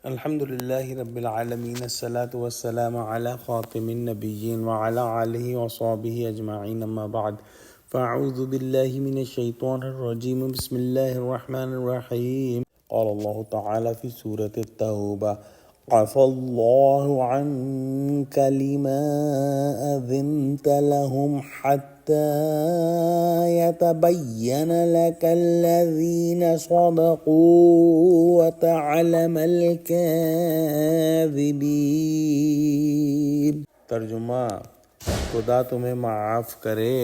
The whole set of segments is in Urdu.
الحمد لله رب العالمين الصلاة والسلام على خاتم النبيين وعلى آله وصحبه أجمعين أما بعد فأعوذ بالله من الشيطان الرجيم بسم الله الرحمن الرحيم قال الله تعالى في سورة التوبة عفى الله عنك لما أذنت لهم حتى يتبين لك الذين صدقوا وتعلم الكاذبين۔ ترجمہ: خدا تمہیں معاف کرے،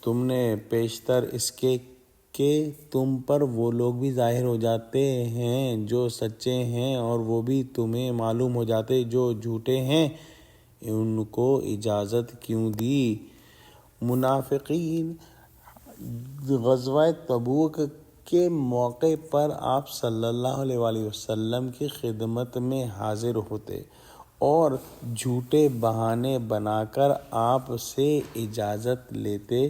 تم نے پیشتر اس کے کہ تم پر وہ لوگ بھی ظاہر ہو جاتے ہیں جو سچے ہیں، اور وہ بھی تمہیں معلوم ہو جاتے جو جھوٹے ہیں، ان کو اجازت کیوں دی؟ منافقین غزوہ تبوک کے موقع پر آپ صلی اللہ علیہ وآلہ وسلم کی خدمت میں حاضر ہوتے اور جھوٹے بہانے بنا کر آپ سے اجازت لیتے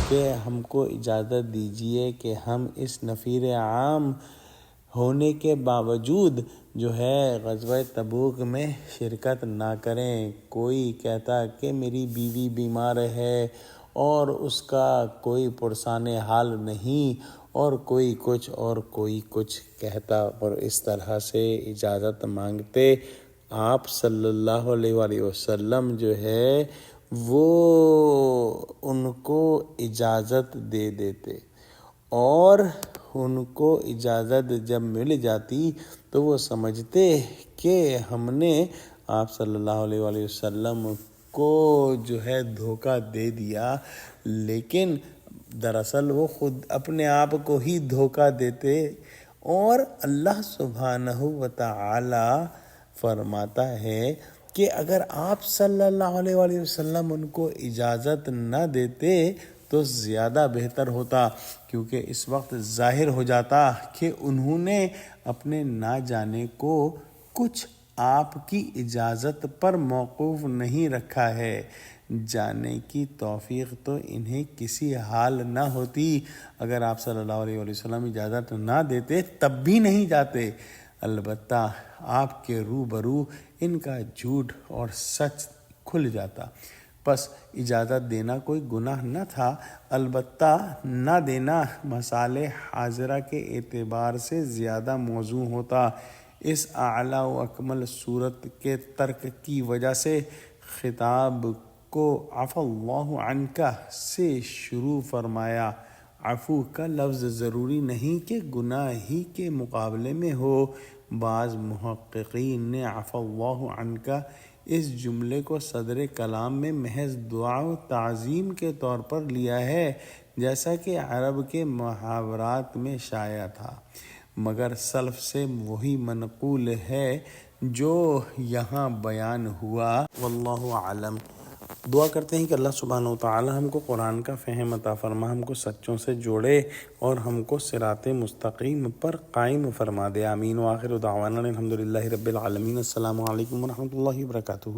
کہ ہم کو اجازت دیجیے کہ ہم اس نفیر عام ہونے کے باوجود جو ہے غزوہ تبوک میں شرکت نہ کریں۔ کوئی کہتا کہ میری بیوی بیمار ہے اور اس کا کوئی پرسان حال نہیں، اور کوئی کچھ کہتا، اور اس طرح سے اجازت مانگتے۔ آپ صلی اللہ علیہ وآلہ وسلم جو ہے وہ ان کو اجازت دے دیتے، اور ان کو اجازت جب مل جاتی تو وہ سمجھتے کہ ہم نے آپ صلی اللہ علیہ وآلہ وسلم کو جو ہے دھوکہ دے دیا، لیکن دراصل وہ خود اپنے آپ کو ہی دھوکہ دیتے۔ اور اللہ سبحانہ وتعالی فرماتا ہے کہ اگر آپ صلی اللہ علیہ وآلہ وسلم ان کو اجازت نہ دیتے تو زیادہ بہتر ہوتا، کیونکہ اس وقت ظاہر ہو جاتا کہ انہوں نے اپنے نہ جانے کو کچھ آپ کی اجازت پر موقوف نہیں رکھا ہے۔ جانے کی توفیق تو انہیں کسی حال نہ ہوتی، اگر آپ صلی اللہ علیہ وآلہ وسلم اجازت نہ دیتے تب بھی نہیں جاتے، البتہ آپ کے روبرو ان کا جھوٹ اور سچ کھل جاتا۔ پس اجازت دینا کوئی گناہ نہ تھا، البتہ نہ دینا مصالح حاضرہ کے اعتبار سے زیادہ موزوں ہوتا۔ اس اعلیٰ و اکمل صورت کے ترک کی وجہ سے خطاب کو عفا اللہ عنک سے شروع فرمایا۔ عفو کا لفظ ضروری نہیں کہ گناہ ہی کے مقابلے میں ہو۔ بعض محققین نے عفا اللہ عنک اس جملے کو صدر کلام میں محض دعا و تعظیم کے طور پر لیا ہے، جیسا کہ عرب کے محاورات میں شائع تھا، مگر سلف سے وہی منقول ہے جو یہاں بیان ہوا۔ واللہ اعلم۔ دعا کرتے ہیں کہ اللہ سبحانہ وتعالی ہم کو قرآن کا فہم عطا فرما، ہم کو سچوں سے جوڑے اور ہم کو صراط مستقیم پر قائم فرما دے۔ آمین۔ وآخر دعوانا الحمد للہ رب العالمین۔ السلام علیکم ورحمۃ اللہ وبرکاتہ۔